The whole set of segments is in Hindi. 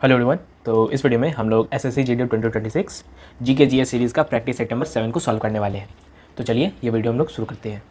Hello everyone. तो इस वीडियो में हम लोग SSC GD 2026 GK GS series का प्रैक्टिस सेट नंबर 7 को सॉल्व करने वाले हैं। तो चलिए ये वीडियो हम लोग शुरू करते हैं।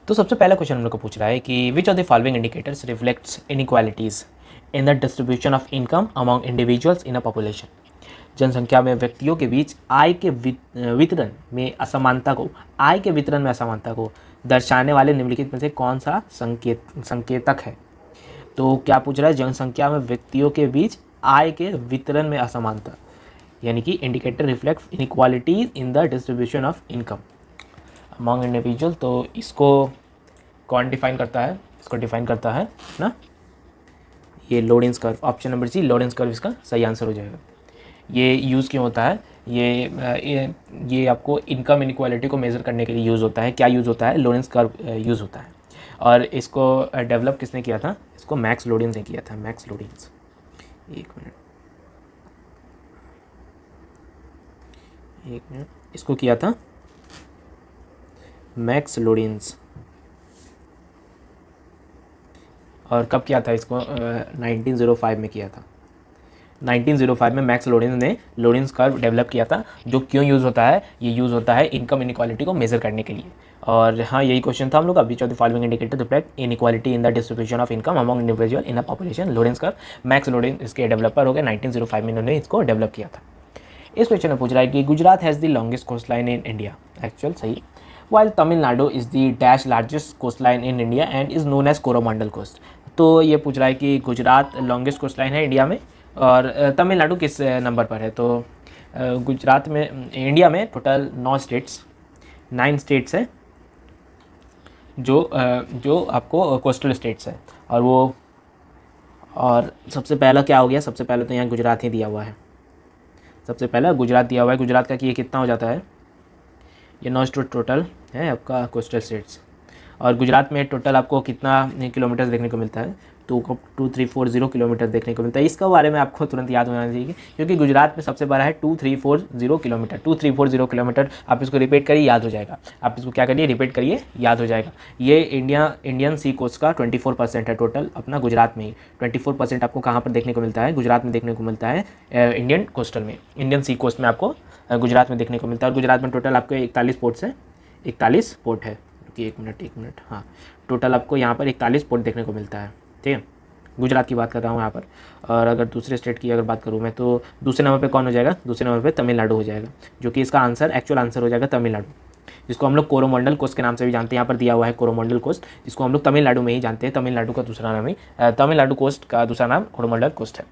तो सबसे पहला क्वेश्चन हम लोग को पूछ रहा है कि which of the following indicators reflects inequalities in the distribution of income among individuals in a population. जनसंख्या में व्यक्तियों के बीच आय के वितरण में असमानता को दर्शाने वाले निम्नलिखित में से कौन सा संकेतक है। तो क्या पूछ रहा है, जनसंख्या में व्यक्तियों के बीच आय के वितरण में असमानता, यानी कि indicator reflect inequalities in the distribution of income among individual. तो इसको कौन डिफाइन करता है? इसको डिफाइन करता है ना ये Lorentz curve. Option number C Lorentz curve इसका सही आंसर हो जाएगा। ये यूज़ क्यों होता है? ये आपको इनकम इनइक्वालिटी को मेज़र करने के लिए यूज़ होता है। क्या यूज़ होता है? लोरेंट्ज़ कर्व यूज़ होता है। और इसको डेवलप किसने किया था? इसको मैक्स लोरेंट्ज़ ने किया था। मैक्स लोरेंट्ज़, एक मिनट इसको किया था मैक्स लोरेंट्ज़। और कब किया था इसको? 1905 में किया था। 1905 में मैक्स लोरेंट्ज़ ने लोरेंट्ज़ कर्व डेवलप किया था, जो क्यों यूज़ होता है? ये यूज़ होता है इनकम इनइक्वालिटी को मेज़र करने के लिए। और हाँ, यही क्वेश्चन था हम लोग का। विच of the following indicator reflect inequality in the distribution of income among individual in a population. Lorentz curve. Max Lorentz इसके डेवलपर हो गए। 1905 में इन्होंने इसको डेवलप किया था। इस क्वेश्चन में पूछ रहा है कि Gujarat has the longest coast line in India. Actual सही। While Tamil Nadu is the dash largest coast line in India and is known as Coromandel coast. तो ये पूछ रहा है कि गुजरात लॉन्गेस्ट कोस्ट लाइन है इंडिया में, और तमिलनाडु किस नंबर पर है। तो गुजरात में, इंडिया में टोटल 9 स्टेट्स है जो आपको कोस्टल स्टेट्स है। और सबसे पहला क्या हो गया? सबसे पहले तो यहाँ गुजरात ही दिया हुआ है। सबसे पहला गुजरात दिया हुआ है। गुजरात का कि ये कितना हो जाता है? ये 9 टोटल है आपका कोस्टल स्टेट्स। और गुजरात में टोटल आपको कितना किलोमीटर देखने को मिलता है? 2340 किलोमीटर देखने को मिलता है। इसका बारे में आपको तुरंत याद होना चाहिए, क्योंकि गुजरात में सबसे बड़ा है 2340 किलोमीटर। 2340 किलोमीटर आप इसको रिपीट करिए, याद हो जाएगा। आप इसको क्या करिए? रिपीट करिए, याद हो जाएगा। ये इंडियन सी कोस्ट का 24% है टोटल अपना गुजरात में ही। 24% आपको कहाँ पर देखने को मिलता है? गुजरात में देखने को मिलता है। इंडियन कोस्टल में, इंडियन सी कोस्ट में आपको गुजरात में देखने को मिलता है। और गुजरात में टोटल आपके 41 पोर्ट्स हैं। 41 पोर्ट है। एक मिनट, हाँ, टोटल आपको यहाँ पर 41 पोर्ट देखने को मिलता है। ठीक है, गुजरात की बात कर रहा हूँ यहाँ पर। और अगर दूसरे स्टेट की अगर बात करूँ मैं, तो दूसरे नंबर पे कौन हो जाएगा? दूसरे नंबर पे तमिलनाडु हो जाएगा, जो कि इसका आंसर, एक्चुअल आंसर हो जाएगा तमिलनाडु, जिसको हम लोग कोरोमंडल कोस्ट के नाम से भी जानते हैं। यहाँ पर दिया हुआ है कोरोमंडल कोस्ट, जिसको हम लोग तमिलनाडु में ही जानते हैं। तमिलनाडु का दूसरा नाम ही, तमिलनाडु कोस्ट का दूसरा नाम कोरोमंडल कोस्ट है।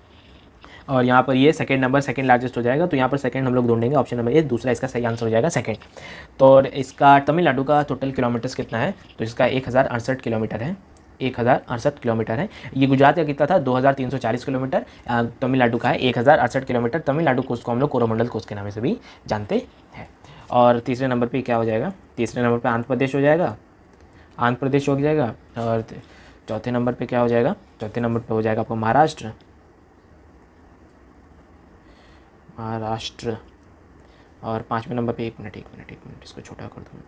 और यहाँ पर ये सेकंड लार्जेस्ट हो जाएगा। तो यहाँ पर सेकंड हम लोग ढूंढेंगे, ऑप्शन नंबर ए, दूसरा इसका सही आंसर हो जाएगा सेकंड। तो इसका तमिलनाडु का टोटल किलोमीटर्स कितना है? तो इसका 1068 किलोमीटर है। 1068 किलोमीटर है। ये गुजरात का कितना था? 2340 किलोमीटर। तमिलनाडु का है 1068 किलोमीटर। तमिलनाडु कोस्ट को हम लोग कोरोमंडल कोस्ट के नाम से भी जानते हैं। और तीसरे नंबर पर क्या हो जाएगा? तीसरे नंबर पर आंध्र प्रदेश हो जाएगा। आंध्र प्रदेश हो जाएगा। और चौथे नंबर पर क्या हो जाएगा? चौथे नंबर पर हो जाएगा आपको महाराष्ट्र। और पाँचवें नंबर पे एक मिनट इसको छोटा कर दूँ।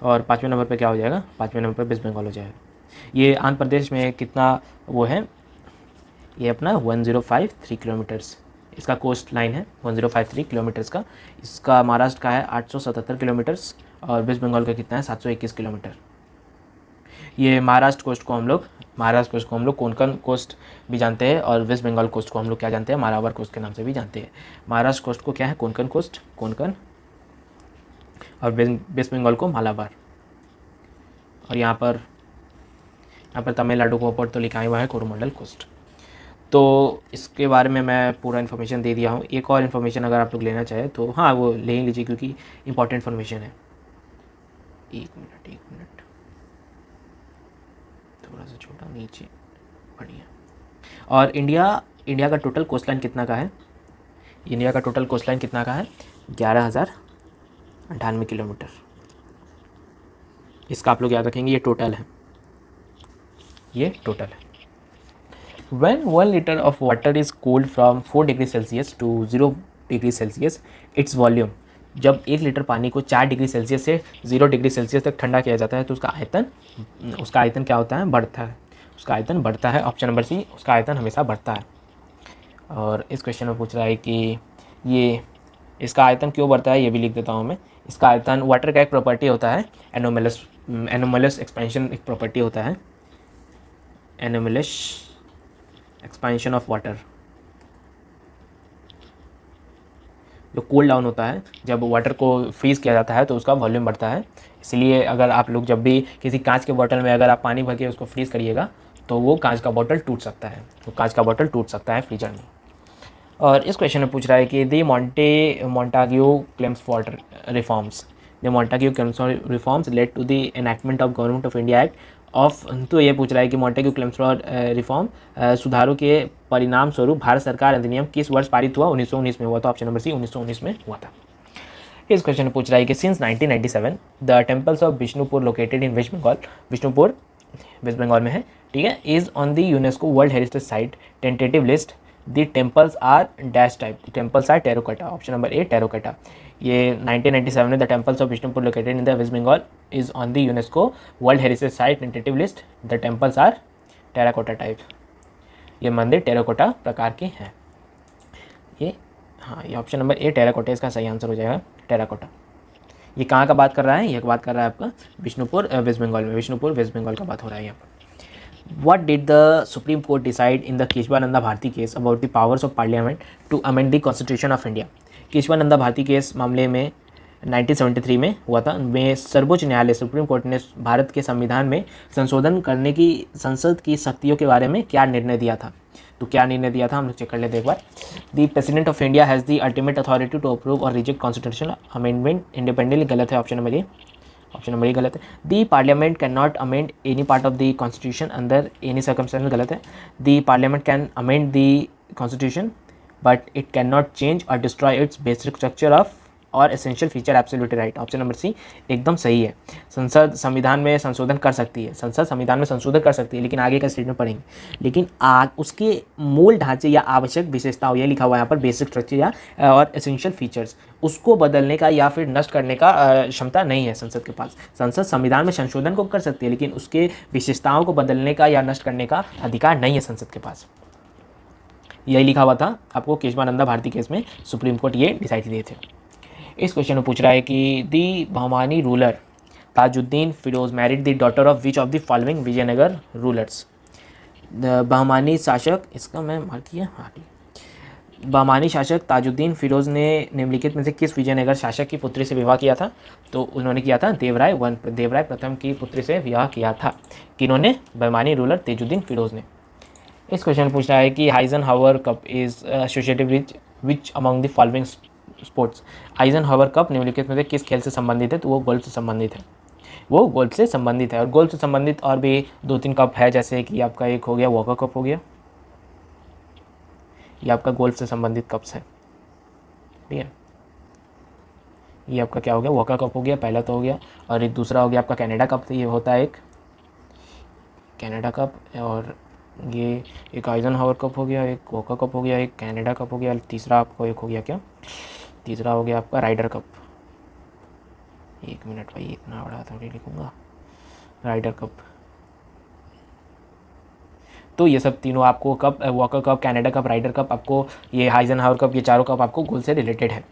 और पाँचवें नंबर पे क्या हो जाएगा? पाँचवें नंबर पे वेस्ट बंगाल हो जाएगा। ये आंध्र प्रदेश में कितना वो है? ये अपना 1053 किलोमीटर्स इसका कोस्ट लाइन है, 1053 किलोमीटर्स का। इसका महाराष्ट्र का है 877 किलोमीटर्स। और वेस्ट बंगाल का कितना है? 721 किलोमीटर। ये महाराष्ट्र कोस्ट को हम लोग कोंकण कोस्ट भी जानते हैं, और वेस्ट बंगाल कोस्ट को हम लोग क्या जानते हैं? मालाबार कोस्ट के नाम से भी जानते हैं। महाराष्ट्र कोस्ट को क्या है? कोंकण कोस्ट, कोंकण। और वेस्ट बंगाल को मालाबार। और यहाँ पर तमिलनाडु को ऊपर तो लिखा हुआ है कोरोमंडल कोस्ट। तो इसके बारे में मैं पूरा इन्फॉर्मेशन दे दिया हूँ। एक और इन्फॉर्मेशन अगर आप लोग लेना चाहें तो हाँ, वो ले ही लीजिए, क्योंकि इंपॉर्टेंट इन्फॉर्मेशन है। एक मिनट, थोड़ा सा छोटा नीचे, बढ़िया। और इंडिया का टोटल कोस्टलाइन कितना का है? इंडिया का टोटल कोस्टलाइन कितना का है? 11,098 किलोमीटर। इसका आप लोग याद रखेंगे, ये टोटल है। When 1 liter of water is cooled from 4 degree Celsius to 0 degree Celsius, its volume. जब 1 लीटर पानी को 4 डिग्री सेल्सियस से 0 डिग्री सेल्सियस तक ठंडा किया जाता है, तो उसका आयतन क्या होता है? बढ़ता है। उसका आयतन बढ़ता है। ऑप्शन नंबर सी, उसका आयतन हमेशा बढ़ता है। और इस क्वेश्चन में पूछ रहा है कि ये इसका आयतन क्यों बढ़ता है, ये भी लिख देता हूँ मैं। इसका आयतन, वाटर का एक प्रॉपर्टी होता है एनोमलस एक्सपेंशन, एक प्रॉपर्टी होता है एनोमलस एक्सपेंशन ऑफ वाटर। जो कूल डाउन होता है, जब वाटर को फ्रीज किया जाता है तो उसका वॉल्यूम बढ़ता है। इसलिए अगर आप लोग जब भी किसी कांच के बोतल में अगर आप पानी भर के उसको फ्रीज करिएगा तो वो कांच का बोतल टूट सकता है, तो कांच का बोतल टूट सकता है फ्रीजर में। और इस क्वेश्चन में पूछ रहा है कि the Montagu Chelmsford reforms, the Montagu क्लेम्स reforms led to the enactment of Government of India Act of. तो ये पूछ रहा है कि मोंटेग्यू क्लेम्स रिफॉर्म सुधारों के परिणाम स्वरूप भारत सरकार अधिनियम किस वर्ष पारित हुआ? 1919 में हुआ था। ऑप्शन नंबर सी, 1919 में हुआ था। इस क्वेश्चन में पूछ रहा है कि since 1997 the temples of Vishnupur located in West Bengal, Vishnupur West Bengal में है, ठीक है, is on the UNESCO world heritage site tentative list. The temples are dash type, temples are terracotta. Option number A, terracotta. ये 1997 में the temples of Vishnupur located in the West Bengal is on the UNESCO world heritage site tentative list. The temples are terracotta type. ये मंदिर टेराकोटा प्रकार के हैं। ये हाँ, ये ऑप्शन नंबर ए टेराकोटा इसका सही आंसर हो जाएगा, टेराकोटा। ये कहाँ का बात कर रहा है? ये बात कर रहा है आपका विष्णुपुर वेस्ट बंगाल में, विष्णुपुर वेस्ट बंगाल का बात हो रहा है यहाँ पर। What did the Supreme Court decide in the Kesavananda Bharati case about the powers of Parliament to amend the Constitution of India? Kesavananda Bharati case मामले में 1973 में हुआ था। में सर्वोच्च न्यायालय सुप्रीम कोर्ट ने भारत के संविधान में संशोधन करने की संसद की शक्तियों के बारे में क्या निर्णय दिया था? तो क्या निर्णय दिया था हम लोग चेक कर लेते एक बार। The President of India has the ultimate authority to approve or reject constitutional amendment independently. गलत है, option number A, option number A गलत है। The parliament can not amend any part of the constitution under any circumstance, गलत है। The parliament can amend the constitution but it can not change or destroy its basic structure of or essential feature. Absolutely right, option number सी एकदम सही है। संसद संविधान में संशोधन कर सकती है, संसद संविधान में संशोधन कर सकती है, लेकिन आगे का स्टेटमेंट पढ़ेंगे, लेकिन उसके मूल ढांचे या आवश्यक विशेषताओं, ये लिखा हुआ है यहाँ पर बेसिक स्ट्रक्चर या और एसेंशियल फीचर्स, उसको बदलने का या फिर नष्ट करने का क्षमता नहीं है संसद के पास। संसद संविधान में संशोधन को कर सकती है, लेकिन उसके विशेषताओं को बदलने का या नष्ट करने का अधिकार नहीं है संसद के पास। यही लिखा हुआ था आपको केशवानंदा भारती केस में, सुप्रीम कोर्ट ये डिसाइड दिए थे। इस क्वेश्चन में पूछ रहा है कि the Bahmani ruler Tajuddin Firoz married the daughter of which of the following Vijayanagar rulers. Bahmani शासक, इसका मैं मार्क किया, हाँ, बहमानी शासक ताजुद्दीन फिरोज ने निम्नलिखित में से किस विजयनगर शासक की पुत्री से विवाह किया था? तो उन्होंने किया था देवराय प्रथम की पुत्री से विवाह किया था। किन्होंने? बहमानी रूलर ताजुद्दीन फिरोज ने। इस क्वेश्चन में पूछ रहा है कि Eisenhower cup is associated with which among the following sports. Eisenhower cup निम्नलिखित में से किस खेल से संबंधित है? तो वो गोल्फ से संबंधित है, वो गोल्फ से संबंधित है। और गोल्फ से संबंधित और भी 2-3 कप है, जैसे कि आपका एक हो गया वॉकर कप हो गया, ये आपका गोल्फ से संबंधित कप्स है, ठीक है। ये आपका क्या हो गया? वॉकर कप हो गया, पहला तो हो गया। और एक दूसरा हो गया आपका कनाडा कप, ये होता है एक कनाडा कप। और ये एक आइजनहावर कप हो गया, एक वॉकर कप हो गया, एक कनाडा कप हो गया। तीसरा आपको एक हो गया क्या? तीसरा हो गया आपका राइडर कप। एक मिनट भाई, इतना बड़ा थोड़ी लिखूँगा, राइडर कप। तो ये सब तीनों आपको cup, Walker cup, Canada cup, Ryder cup, आपको ये आइजनहावर कप, ये चारों कप आपको गोल से रिलेटेड है।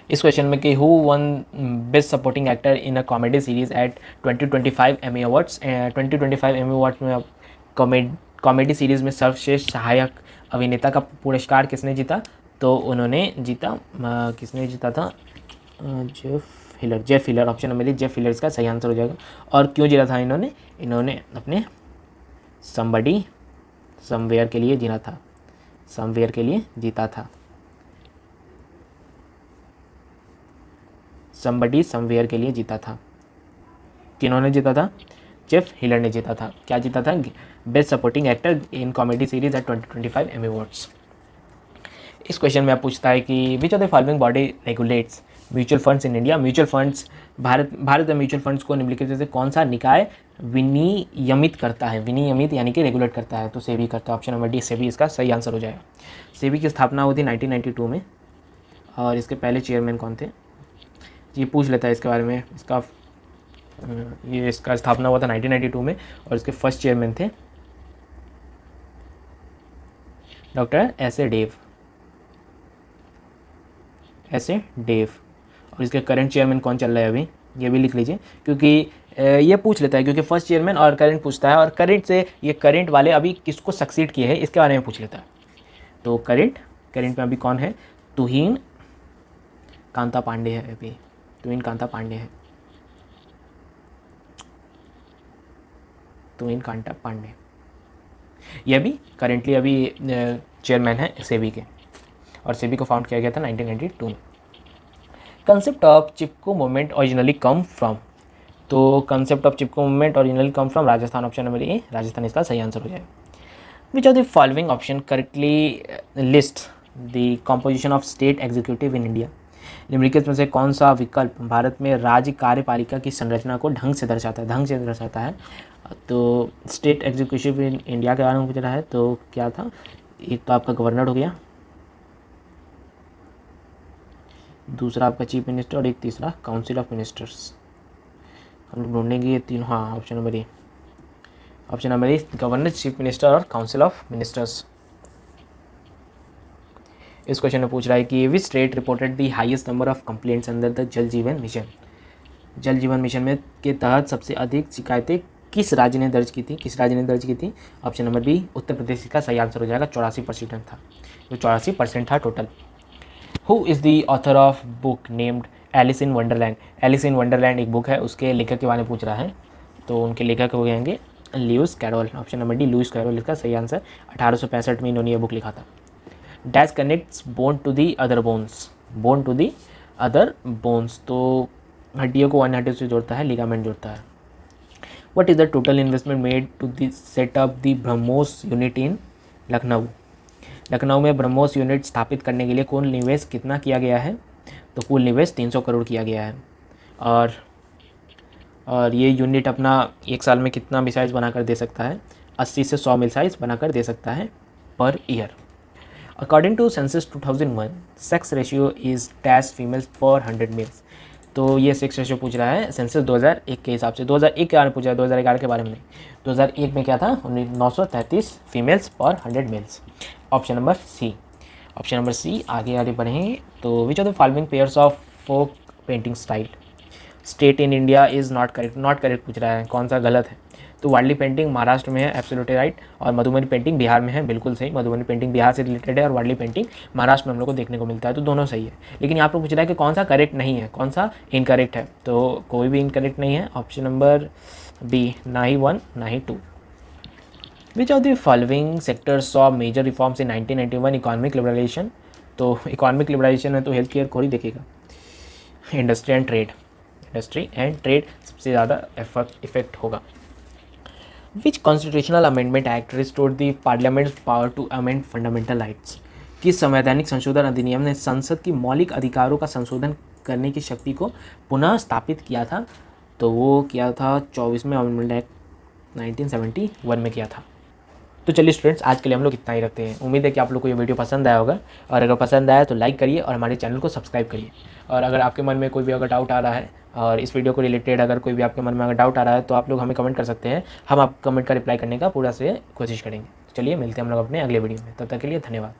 इस क्वेश्चन में कि who won best supporting actor in a comedy series at 2025 Emmy awards. 2025 Emmy awards में कॉमेडी सीरीज़ में सर्वश्रेष्ठ सहायक अभिनेता का पुरस्कार किसने जीता? तो उन्होंने जीता, किसने जीता था? Jeff Hiller. Option number Jeff Hiller इसका सही आंसर हो जाएगा। और क्यों जीता था इन्होंने? इन्होंने अपने समबडी समवेयर के लिए जीता था, समवेयर के लिए जीता था, समबडी समवेयर के लिए जीता था। किन्होंने जीता था? जेफ हिलर ने जीता था। क्या जीता था? Best supporting actor in comedy series at 2025 Emmy awards. इस क्वेश्चन में आप पूछता है कि which of the following body regulates mutual funds in India. Mutual funds, भारत में म्यूचुअल फंड्स को निम्नलिखित में से कौन सा निकाय विनियमित करता है? विनियमित यानी कि रेगुलेट करता है, तो सेबी करता है। ऑप्शन नंबर डी सेबी इसका सही आंसर हो जाएगा। सेबी की स्थापना हुई थी 1992 में, और इसके पहले चेयरमैन कौन थे? ये पूछ लेता है इसके बारे में, इसका ये इसका स्थापना हुआ था 1992 में और इसके फर्स्ट चेयरमैन थे डॉक्टर एस ए डेव। और इसके करंट चेयरमैन कौन चल रहा है अभी, ये भी लिख लीजिए, क्योंकि ये पूछ लेता है, क्योंकि फर्स्ट चेयरमैन और करंट पूछता है, और करंट से ये करंट वाले अभी किसको सक्सीड किए हैं इसके बारे में पूछ लेता है। तो करंट में अभी कौन है, तुहिन कांता पांडे है, अभी तुहिन कांता पांडे ये भी करेंटली अभी चेयरमैन है सेबी के, और सेबी को फाउंड किया गया था 1992 में। Concept of Chipko movement originally come from, तो concept of Chipko movement originally come from Rajasthan, option number A Rajasthan इसका सही आंसर हो जाएगा। Which of the following option correctly list the composition of state executive in India, निम्नलिखित में से कौन सा विकल्प भारत में राज्य कार्यपालिका की संरचना को ढंग से दर्शाता है। तो स्टेट एग्जीक्यूटिव इन इंडिया के बारे में पूछ रहा है, तो क्या था, एक तो आपका गवर्नर हो गया, दूसरा आपका चीफ मिनिस्टर, और एक तीसरा काउंसिल ऑफ मिनिस्टर्स। हम लोग ढूंढेंगे ये तीनों, हाँ option number a governor, chief minister और काउंसिल ऑफ मिनिस्टर्स। इस क्वेश्चन में पूछ रहा है कि which state reported the highest number of complaints under the जल जीवन मिशन में के तहत सबसे अधिक शिकायतें किस राज्य ने दर्ज की थी। Option number B Uttar Pradesh का सही आंसर हो जाएगा, 84% था, जो 84% था total. Who is the author of book named Alice in Wonderland एक बुक है, उसके लेखक के बारे में पूछ रहा है, तो उनके लेखक हो जाएंगे Lewis Carroll, option number D Lewis Carroll इसका सही आंसर। 1865 में इन्होंने ये बुक लिखा था। Dash connects bone to the other bones, तो हड्डियों को अन्य हड्डियों से जोड़ता है, लिगामेंट जोड़ता है। What is the total investment made to the set up the BrahMos unit in Lucknow में ब्रह्मोस यूनिट स्थापित करने के लिए कुल निवेश कितना किया गया है, तो कुल निवेश 300 करोड़ किया गया है। और ये यूनिट अपना एक साल में कितना मिसाइल्स बनाकर दे सकता है, 80 से 100 मिसाइल्स बनाकर दे सकता है per year. According to census 2001 sex ratio is dash females per 100 mails, तो ये सेक्स रेशियो पूछ रहा है सेंसस 2001 के हिसाब से। 2001 के बारे में पूछा है, 2011 के बारे में नहीं। 2001 में क्या था, 933 females per 100 mails, option number सी। आगे बढ़ें, तो which of the following pairs of folk painting state in India is not correct पूछ रहा है, कौन सा गलत है। तो वारली पेंटिंग महाराष्ट्र में है, एब्सोल्युटली राइट, और मधुबनी पेंटिंग बिहार में है, बिल्कुल सही। मधुबनी पेंटिंग बिहार से रिलेटेड है और वारली पेंटिंग महाराष्ट्र में हम लोग को देखने को मिलता है, तो दोनों सही है। लेकिन यहाँ पर पूछ रहा है कि कौन सा करेक्ट नहीं है, कौन सा इनकरेक्ट है, तो कोई भी इनकरेक्ट नहीं है, ऑप्शन नंबर बी, ना ही 1 ना ही 2। Which of the following sectors saw major reforms in 1991 economic liberalization, तो इकोनॉमिक लिबरलाइजेशन में तो हेल्थ केयर को ही देखेगा, इंडस्ट्री एंड ट्रेड सबसे ज़्यादा इफेक्ट होगा। Which constitutional amendment act restored the parliament power to amend fundamental rights, किस संवैधानिक संशोधन अधिनियम ने संसद की मौलिक अधिकारों का संशोधन करने की शक्ति को पुनः स्थापित किया था, तो वो किया था 24वें अमेंडमेंट एक्ट 1971 में किया था। तो चलिए स्टूडेंट्स, आज के लिए हम लोग इतना ही रखते हैं। उम्मीद है कि आप लोग को ये वीडियो पसंद आया होगा, और अगर पसंद आया तो लाइक करिए और हमारे चैनल को सब्सक्राइब करिए। और अगर आपके मन में कोई भी अगर डाउट आ रहा है और इस वीडियो को रिलेटेड अगर कोई भी आपके मन में अगर डाउट आ रहा है, तो आप लोग हमें कमेंट कर सकते हैं, हम आप कमेंट का रिप्लाई करने का पूरा से कोशिश करेंगे। चलिए मिलते हैं हम लोग अपने अगले वीडियो में, तब तक के लिए धन्यवाद।